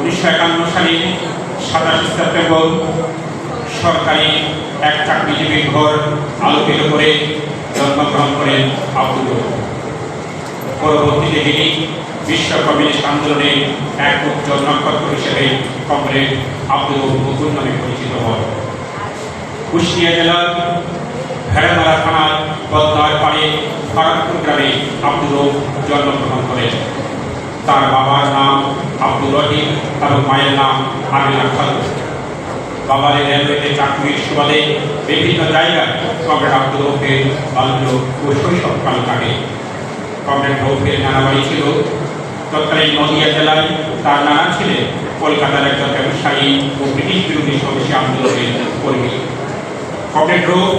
1951 সালে 27 সেপ্টেম্বর সরকারি এক চাকরিজীবীর ঘর আলোকিত করে জন্মগ্রহণ করেন আব্দুর রউফ। পরবর্তীতে তিনি বিশ্ব কমিউনিস্ট আন্দোলনে এক উজ্জ্বল নক্ষত্র হিসেবে কমরেড আব্দুর রউফ বকুল নামে পরিচিত হন। কুষ্টিয়া জেলার ভেড়ামারা থানার পদ্মার পাড়ে ফরাদপুর গ্রামে আব্দুর রউফ জন্মগ্রহণ করেন। তার বাবার নাম আব্দুর রহিম এবং মায়ের নাম আমিনা খাতুন। বাবার রেলওয়েতে চাকরির সুবাদে বিভিন্ন জায়গায় কমরেড আব্দুর রউফের বাল্য ও শৈশবকাল কাটে। কমরেড রউফের নানা বাড়ি ছিল তৎকালীন নদিয়া জেলায়। তার নানা ছিলেন কলকাতার একজন ব্যবসায়ী ও ব্রিটিশ বিরোধী স্বদেশী আন্দোলনের কর্মী। কমরেড রউফ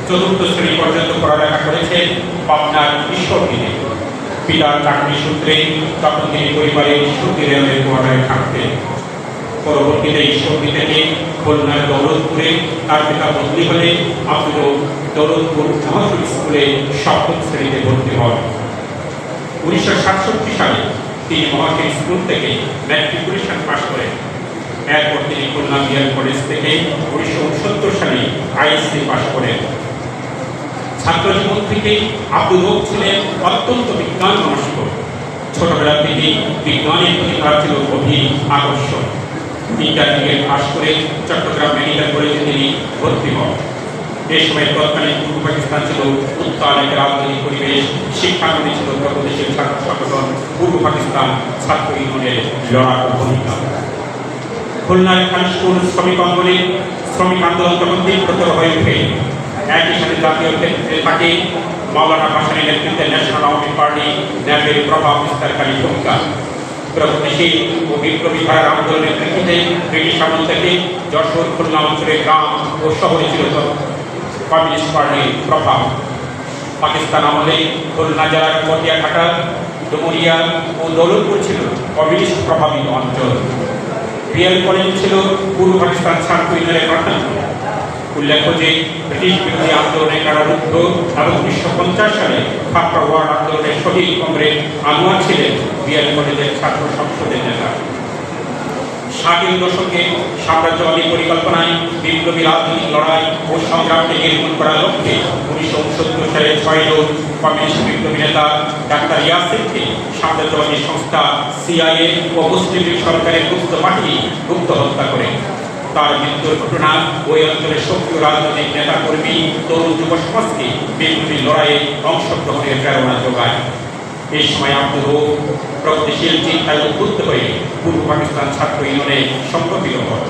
চতুর্থ শ্রেণী পর্যন্ত পড়ালেখা করেছেন পাবনার ঈশ্বরদীতে। পিতার চাকরি সূত্রে তখন তিনি পরিবারের ঈশ্বরদী রেলওয়ে কোয়ার্টারে থাকতেন। পরবর্তীতে ঈশ্বরদী থেকে খুলনার দৌলতপুরে তার পিতা বদলি হলে আব্দুর রউফ দৌলতপুর মহাসুর স্কুলে সপ্তম শ্রেণীতে ভর্তি হন। 1967 সালে তিনি মহাসুর স্কুল থেকে ম্যাট্রিকুলেশন পাশ করেন। এরপর তিনি খুলনা বিআর কলেজ থেকে 1969 সালে আইএসসি পাশ করেন। ছাত্র জীবন থেকে আব্দুর রউফ ছিলেন অত্যন্ত বিজ্ঞান মনস্ক। ছোটবেলা থেকে বিজ্ঞানের প্রতি তার ছিল গভীর আকর্ষণ। ইন্টারমিডিয়েট পাশ করে চট্টগ্রাম মেডিকেল কলেজে তিনি ভর্তি হন। এই সময় তৎকালীন পূর্ব পাকিস্তান ছিল উত্তাল এক রাজনৈতিক পরিবেশ। শিক্ষাঙ্গনে ছিল প্রগতিশীল ছাত্র সংগঠন পূর্ব পাকিস্তান ছাত্র ইউনিয়নের লড়াকু ভূমিকা। খুলনার খান স্কুল শ্রমিক অঙ্গনে শ্রমিক আন্দোলন তখন তীব্রতর হয়ে ওঠে। একই সাথে জাতীয় ক্ষেত্রে থাকে মাওলানা ভাসানীর নেতৃত্বে ন্যাশনাল আওয়ামী পার্টি ন্যাপের প্রভাব বিস্তারকারী ভূমিকা। প্রগতিশীল ও বিপ্লবী ধারার আন্দোলনের প্রেক্ষিতে ব্রিটিশ আমল থেকে যশোর খুলনা অঞ্চলের গ্রাম ও শহরে ছিল কমিউনিস্ট পার্টির প্রভাব। পাকিস্তান আমলে খুলনা জেলার পটিয়াঘাটা, ডুমুরিয়া ও দৌলতপুর ছিল কমিউনিস্ট প্রভাবিত অঞ্চল। বিএল কলেজ ছিল পূর্ব পাকিস্তান ছাত্র ইউনিয়নের প্রধান। উল্লেখ্য যে ব্রিটিশ বিরোধী আন্দোলনে কারারুদ্ধ এবং 1950 সালে খাপড়া ওয়ার্ড আন্দোলনের শহীদ কমরেড আনোয়ার ছিলেন বিএল কলেজের ছাত্র সংসদের নেতা। 60-এর দশকে সাম্রাজ্যবাদী পরিকল্পনায় বিপ্লবী রাজনৈতিক লড়াই ও সংগ্রামকে নির্মূল করার লক্ষ্যে 1969 সালে 6 জুন কমিউনিস্ট বিপ্লবী নেতা ডাক্তার ইয়াসিনকে সাম্রাজ্যবাদী সংস্থা সিআইএ ও মুসলিম লীগ সরকারের গুপ্ত পার্টি গুপ্ত হত্যা করে। তার মৃত্যুর ঘটনা ওই অঞ্চলের সক্রিয় রাজনৈতিক নেতা কর্মী তরুণ যুব সমাজকে বিপ্লবী লড়াইয়ে অংশগ্রহণের প্রেরণা যোগায়। এই সময় আব্দুর রউফ প্রগতিশীল চিন্তায় উদ্বুদ্ধ হয়ে পূর্ব পাকিস্তান ছাত্র ইউনিয়নে সম্পর্কিত হন।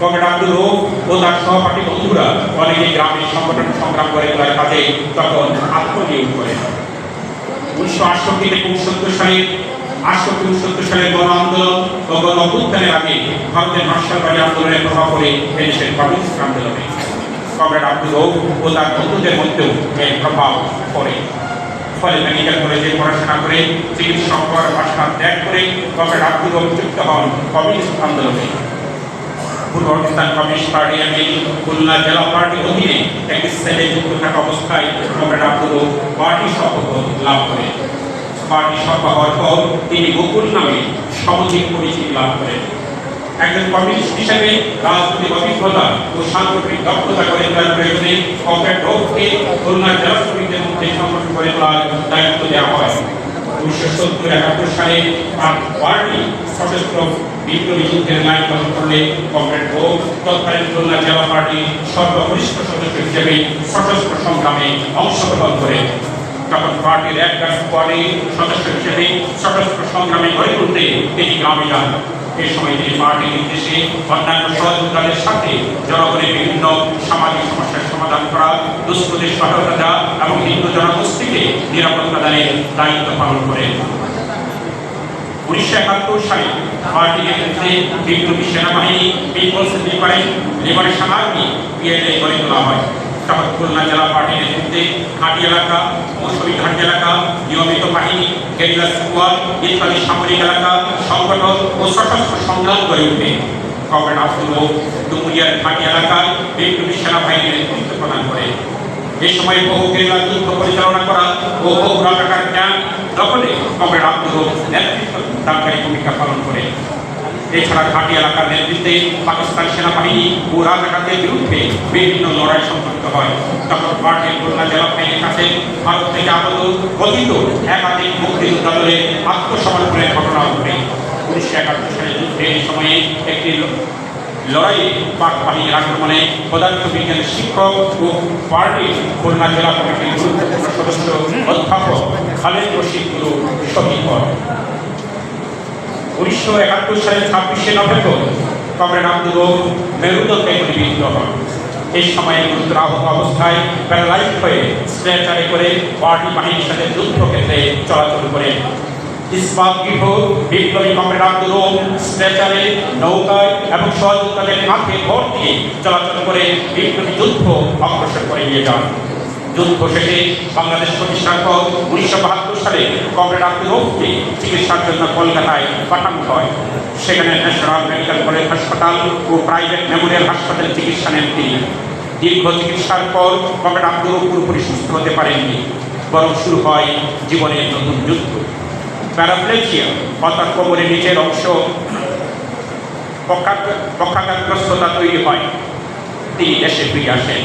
কমরেড আব্দুর রউফ ও তার সহপাঠী বন্ধুরা অনেকে গ্রামের সংগঠন সংগ্রাম করে তোলার কাজে তখন আত্মনিয়োগ করেন। 1968 থেকে 69 সালের গণ আন্দোলন ও গণ অভ্যুত্থানের আগে ভারতের নকশালবাদী আন্দোলনের প্রভাব পড়ে এদেশের কমিউনিস্ট আন্দোলনে। কমরেড আব্দুর রউফ ও তার বন্ধুদের মধ্যেও এর প্রভাব পড়ে। ফলে মেডিকেল কলেজে পড়াশোনা করে চিকিৎসক হওয়ার আশা ত্যাগ করে কমরেড আব্দুর রউফ যুক্ত হন কমিউনিস্ট আন্দোলনে। পূর্ব পাকিস্তান কমিউনিস্ট পার্টি এমএ খুলনা জেলা পার্টির অধীনে একটি সেলে যুক্ত থাকা অবস্থায় কমরেড আব্দুর রউফ পার্টি সভাপতি লাভ করেন। পার্টি সভা হওয়ার পর তিনি বকুল নামে সমধিক পরিচিতি লাভ করেন। একজন কমিউনিস্ট হিসেবে রাজনৈতিক অভিজ্ঞতা ও সাংগঠনিক দক্ষতা গড়ে তোলার প্রয়োজনে কমরেড রউফকে খুলনা জেলা শ্রমিকদের মধ্যে সংগঠন করে তোলার দায়িত্ব দেওয়া হয়। 1970-71 সালে পার্টি সশস্ত্র বিপ্লবী যুদ্ধের নায়ক পালন করলে কমরেড রউফ তৎকালীন খুলনা জেলা পার্টির সর্বকনিষ্ঠ সদস্য হিসেবে সশস্ত্র সংগ্রামে অংশগ্রহণ করেন। তখন পার্টির এক স্কোয়াডে সদস্য হিসেবে সশস্ত্র সংগ্রামে গড়ে তুলতে তিনি গ্রামে যান। এই সময় তিনি পার্টির নির্দেশে অন্যান্য সহযোগিতাদের সাথে জনগণের বিভিন্ন সামাজিক সমস্যার সমাধান করা, দুষ্কৃতীর সহায়তা দেওয়া এবং হিন্দু জনগোষ্ঠীকে নিরাপত্তা দানের দায়িত্ব পালন করেন। 1971 সালে পার্টির নেতৃত্বে বিপ্লবী সেনাবাহিনী পিপলস লিবারেশন আর্মি পিএলএ গড়ে তোলা হয়। তখন খুলনা জেলা পার্টির নেতৃত্বে ঘাটি এলাকা, মৌসুমী ঘাটি এলাকা, নিয়মিত বাহিনী, গেরিলা স্কোয়াড ইত্যাদি সামরিক এলাকা সংগঠন ও সশস্ত্র সংগ্রাম গড়ে ওঠে। কমরেড আব্দুর রউফ ডুমুরিয়ার ঘাটি এলাকায় বিপ্লবী সেনাবাহিনীর নেতৃত্ব প্রদান করে। এই সময় বহু গেরিলা যুদ্ধ পরিচালনা করা ও বহু রাজাকার ক্যাম্প দখলে কমরেড আব্দুর রউফ নেতৃত্ব দানকারী ভূমিকা পালন করে। এছাড়া ঘাটি এলাকার নেতৃত্বে পাকিস্তান সেনাবাহিনী ও রাজাকারদের বিরুদ্ধে বিভিন্ন লড়াই সংঘটিত হয়। তখন পার্টির খুলনা জেলা বাহিনীর কাছে ভারত থেকে আগত কথিত একাধিক মুক্তিযোদ্ধা দলের আত্মসমর্পণের ঘটনা ঘটে। 1971 সালের যুদ্ধের সময়ে একটি লড়াইয়ে পাক বাহিনীর আক্রমণে পদার্থবিজ্ঞান শিক্ষক ও পার্টির খুলনা জেলা কমিটির গুরুত্বপূর্ণ সদস্য অধ্যাপক খালেদ রশিদ গুরু শহীদ হন। 1971 সালের 26শে নভেম্বর কমরেড আব্দুল রউফ মেরুদণ্ডে গুলিবিদ্ধ হন। এই সময়ে গুরুতর আহত অবস্থায় প্যারালাইজড হয়ে স্ট্রেচারে করে পার্টি বাহিনীর সাথে যুদ্ধক্ষেত্রে চলাচল করেন। ইস্পাত গৃহ বিপ্লবী কমরেড আব্দুল রউফ স্ট্রেচারে, নৌকায় এবং সহযোদ্ধাদের কাঁধে ভর দিয়ে চলাচল করে বিপ্লবী যুদ্ধ অগ্রসর করে নিয়ে যান। যুদ্ধ শেষে বাংলাদেশ প্রতিষ্ঠার পর 1972 সালে কমরেড আব্দুল রউফকে চিকিৎসার জন্য কলকাতায় পাঠানো হয়। সেখানে ন্যাশনাল মেডিকেল কলেজ হাসপাতাল ও প্রাইভেট মেমোরিয়াল হাসপাতালে চিকিৎসা নেন তিনি। দীর্ঘ চিকিৎসার পর কমরেড আব্দুল রউফ পুরোপুরি সুস্থ হতে পারেননি, বরং শুরু হয় জীবনের নতুন যুদ্ধ। প্যারাপ্লেজিয়া অর্থাৎ কোমরের নিচের অংশ পক্ষাঘাতগ্রস্ততা তৈরি হয়। তিনি দেশে ফিরে আসেন,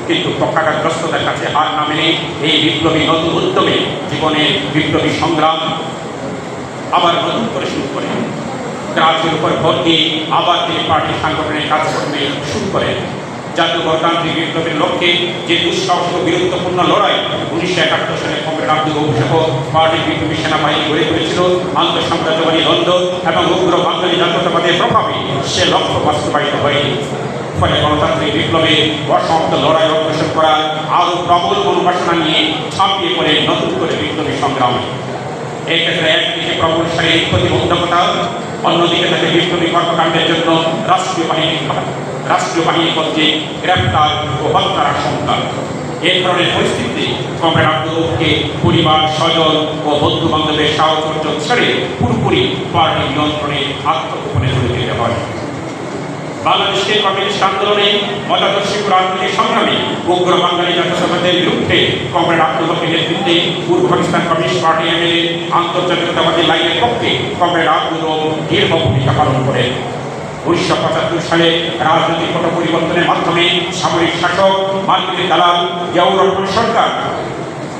কিন্তু পক্ষাঘাতগ্রস্ততার কাছে হার না মেনে এই বিপ্লবী নতুন উদ্যমে জীবনের বিপ্লবী সংগ্রাম আবার নতুন করে শুরু করেন। রাজ্যের উপর ভর দিয়ে আবার তিনি পার্টির সাংগঠনিক কাজ করতে শুরু করেন। জাতীয় গণতান্ত্রিক বিপ্লবের লক্ষ্যে যে দুঃসাহস ও বীরত্বপূর্ণ লড়াই 1971 সালে কমরেড আব্দুল রউফ সহ পার্টির বিপ্লবী সেনাবাহিনী গড়ে তুলেছিল, আন্তঃসাম্রাজ্যবাদী দ্বন্দ্ব এবং উগ্র বাঙালি জাতীয়তাবাদের প্রভাবে সে লক্ষ্য বাস্তবায়িত হয়নি। ফলে গণতান্ত্রিক বিপ্লবে অসমাপ্ত লড়াই অগ্রসর করার আরও প্রবল অনুবাসনা নিয়ে ছাপিয়ে পড়ে নতুন করে বিপ্লবী সংগ্রামে। এই ক্ষেত্রে একদিকে প্রবল শারীরিক প্রতিবন্ধকতা, অন্যদিকে তাকে বিপ্লবী কর্মকাণ্ডের জন্য রাষ্ট্রীয় বাহিনী কর্তৃক গ্রেফতার ও হত্যার আশঙ্কা। এই ধরনের পরিস্থিতিতে কমরেড আব্দুল রউফকে পরিবার, স্বজন ও বন্ধু বান্ধবের সাহচর্য ছেড়ে পুরোপুরি পার্টি নিয়ন্ত্রণে আত্মগোপনে চলে যেতে হয়। বাংলাদেশের কমিউনিস্ট আন্দোলনে মতাদর্শী রাজনৈতিক সংগ্রামে উগ্র বাঙালি জাতীয়তাবাদের বিরুদ্ধে কমরেড আব্দুল রউফের নেতৃত্বে পূর্ব পাকিস্তান কমিউনিস্ট পার্টি এমএলএ আন্তর্জাতিকতাবাদী লাইনের পক্ষে কমরেড আব্দুল রউফ দীর্ঘ ভূমিকা পালন করেন। 1975 সালে রাজনৈতিক পট পরিবর্তনের মাধ্যমে সামরিক শাসক মার্কিনের দালাল জিয়াউর রহমান সরকার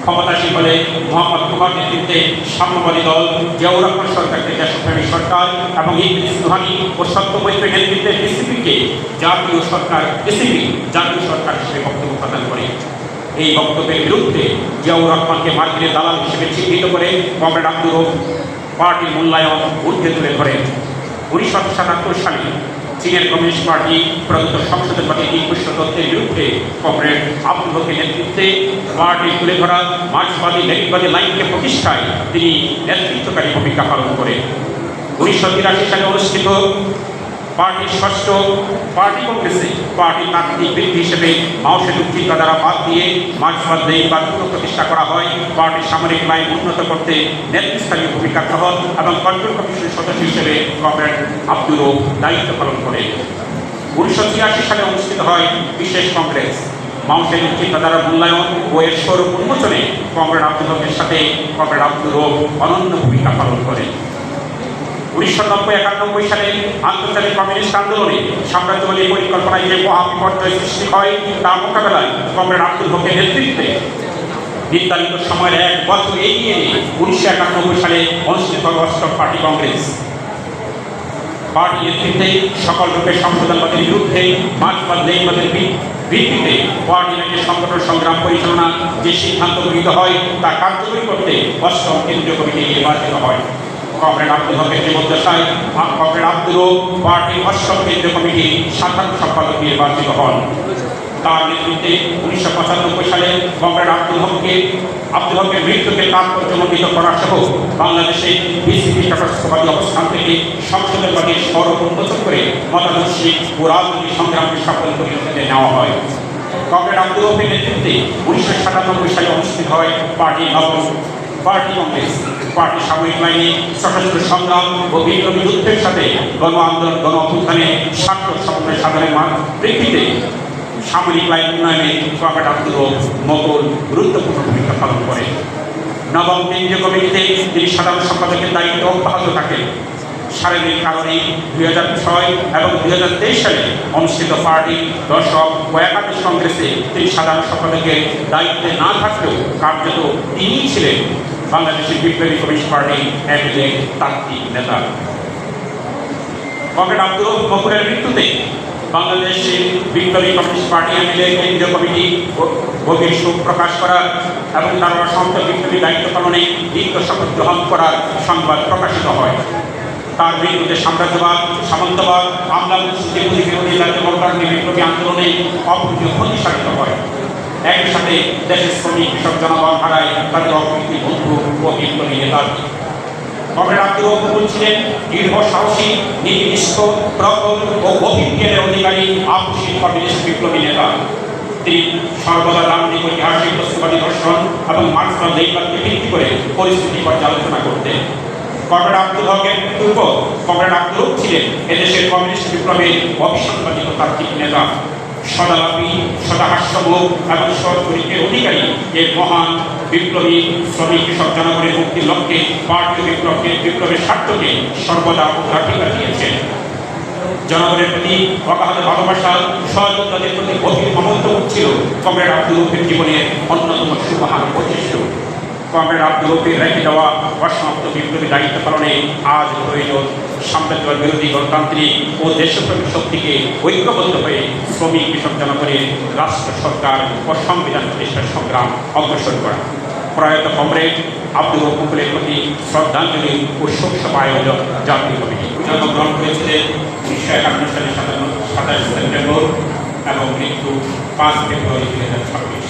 ক্ষমতাসীন হলে মোহাম্মদ কুমার নেতৃত্বে সাম্যবাদী দল জিয়াউর রহমান সরকারকে দেশপ্রেমী সরকার এবং ইদ্রিস রুহানি ও সত্যমৈত্রের নেতৃত্বে বিসিপিকে জাতীয় সরকার হিসেবে বক্তব্য প্রদান করে। এই বক্তব্যের বিরুদ্ধে জিয়াউর রহমানকে মার্কিনের দালাল হিসেবে চিহ্নিত করে কমরেড আব্দুল রউফ পার্টির মূল্যায়ন ঊর্ধ্বে তুলে ধরেন। 1977 সালে চীনের কমিউনিস্ট পার্টি প্রদত্ত সংশোধনবাদী নির্দিষ্ট তত্ত্বের বিরুদ্ধে কমরেড আব্দুল রউফের নেতৃত্বে পার্টি তুলে ধরা মার্ক্সবাদী লেনিনবাদী লাইনকে প্রতিষ্ঠায় তিনি নেতৃত্বকারী ভূমিকা পালন করেন। 1983 সালে অনুষ্ঠিত পার্টির ষষ্ঠ পার্টি কংগ্রেসে পার্টির তাত্ত্বিক বৃদ্ধি হিসেবে মাও সেতুং চিন্তাধারা বাদ দিয়ে মার্ক্সবাদ লেনিনবাদ পুনঃপ্রতিষ্ঠা করা হয়। পার্টির সামরিক লাইন উন্নত করতে নেতৃস্থানীয় ভূমিকা গ্রহণ এবং কন্ট্রোল কমিশনের সদস্য হিসেবে কমরেড আব্দুল রউফ দায়িত্ব পালন করেন। 1983 সালে অনুষ্ঠিত হয় বিশেষ কংগ্রেস। মাও সেতুং চিন্তাধারা মূল্যায়ন ও এর স্বরূপ উন্মোচনে কমরেড আব্দুল রউফের সাথে কমরেড আব্দুল রউফ অনন্য ভূমিকা পালন করেন। 1990-91 সালে আন্তর্জাতিক কমিউনিস্ট আন্দোলনে সাম্রাজ্যবাদী পরিকল্পনায় যে মহাবিপর্যয় সৃষ্টি হয় তার মোকাবেলায় কমরেড আব্দুল রউফের নেতৃত্বে নির্ধারিত সময়ের 1 বছর এগিয়ে নিয়ে 1991 সালে অনুষ্ঠিত অষ্টম পার্টি কংগ্রেস। পার্টি নেতৃত্বে সকল রূপের সংশোধনবাদের বিরুদ্ধে মার্ক্সবাদ লেনিনবাদের ভিত্তিতে পার্টির একটি সংগঠন সংগ্রাম পরিচালনা যে সিদ্ধান্ত গৃহীত হয় তা কার্যকরী করতে অষ্টম কেন্দ্রীয় কমিটি নির্বাচিত হয়। কমরেড আব্দুল রউফের জীবদ্দশায় কমরেড আব্দুল রউফ পার্টির অষ্টম কেন্দ্রীয় কমিটির সাধারণ সম্পাদক নির্বাচিত হন। তার নেতৃত্বে 1995 সালে কমরেড আব্দুল রউফের মৃত্যুকে তাৎপর্যমণ্ডিত করা সহ বাংলাদেশে বিসিপি তটস্থবাদী অবস্থান থেকে সংশোধনবাদী স্বরূপ উন্মোচন করে মতাদর্শী ও রাজনৈতিক সংগ্রামকে সফল পরিণতিতে নেওয়া হয়। কমরেড আব্দুল রউফের নেতৃত্বে 1997 সালে অনুষ্ঠিত হয় পার্টি কংগ্রেস। পার্টি সামরিক বাহিনী সশস্ত্র সংগ্রাম ও বিপ্লবী যুদ্ধের সাথে গণ আন্দোলন গণ অভ্যুত্থানে স্বার্থ সমন্বয় সাধনের প্রেক্ষিতে সামরিক বাহিনী উন্নয়নে কমরেড আব্দুল রউফ মোগল গুরুত্বপূর্ণ ভূমিকা পালন করে। নবম কেন্দ্রীয় কমিটিতে তিনি সাধারণ সম্পাদকের দায়িত্ব অব্যাহত থাকেন। শারীরিক কারণে 2006 এবং 2023 সালে অনুষ্ঠিত পার্টি দশক ও একাদশ কংগ্রেসে তিনি সাধারণ সম্পাদকের দায়িত্বে না থাকলেও কার্যত তিনিই ছিলেন বাংলাদেশের বিপ্লবী কমিউনিস্ট পার্টি এমএলএ তাত্ত্বিক নেতা। কমরেড আব্দুল রউফ মকুলের মৃত্যুতে বাংলাদেশের বিপ্লবী কমিউনিস্ট পার্টি এমএলএ কেন্দ্রীয় কমিটি গভীর শোক প্রকাশ করার এবং তার অসন্ত বিপ্লবী দায়িত্ব পালনে দীর্ঘ শপথ গ্রহণ করার সংবাদ প্রকাশিত হয়। তার মৃত্যুতে সাম্রাজ্যবাদ, সামন্তবাদ, আমলা বিরোধী জাতীয় বিপ্লবী আন্দোলনে অপূর্ণীয় ক্ষতি সাধিত হয়। একই সাথে দেশের শ্রমিক কৃষক জনগণ হারায় তাদের অকৃতি বন্ধু ও বিপ্লবী নেতা। কমরেড আব্দুল রউফ মকুল ছিলেন দৃঢ় সাহসী, নীতিনিষ্ঠ, প্রবল ও অভিজ্ঞানের অধিকারী আপোষহীন কমিউনিস্ট বিপ্লবী নেতা। তিনি সর্বদা রাজনৈতিক ঐতিহাসিক বস্তুবাদী দর্শন এবং মার্ক্সবাদ লেনিনবাদকে ভিত্তি করে পরিস্থিতি পর্যালোচনা করতেন। কমরেড আব্দুল হকের পূর্ব কমরেড আব্দুল রউফ ছিলেন এদেশের কমিউনিস্ট বিপ্লবের অবিসংবাদিত তাত্ত্বিক নেতা। সদালাপী, সদাহাস্যমুখ এবং সৎচরিত্রের অধিকারী এই মহান বিপ্লবী শ্রমিক কৃষক জনগণের মুক্তির লক্ষ্যে পার্টি বিপ্লবের স্বার্থকে সর্বদা অগ্রাধিকার দিয়েছেন। জনগণের প্রতি অগাধ ভালোবাসা, সহযোগিতাদের প্রতি গভীর মমত্ববোধ ছিল কমরেড আব্দুল রউফের জীবনের অন্যতম সুমহান বৈশিষ্ট্য। কমরেড আব্দুল রউফের রেখে দেওয়া অসমাপ্ত বিপ্লবী দায়িত্ব পালনে আজ প্রয়োজন সাম্রাজ্যবাদ বিরোধী গণতান্ত্রিক ও দেশপ্রেমিক শক্তিকে ঐক্যবদ্ধ হয়ে শ্রমিক কৃষক জনগণের রাষ্ট্র সরকার ও সংবিধান প্রতিষ্ঠার সংগ্রাম অগ্রসর করা। প্রয়াত কমরেড আব্দুল রউফ মকুলের প্রতি শ্রদ্ধাঞ্জলি ও শোক সভা আয়োজক জাতীয় কমিটি। জন্মগ্রহণ করেছিলেন 1951 সালে 27 সেপ্টেম্বর এবং মৃত্যু 5 ফেব্রুয়ারি 2026।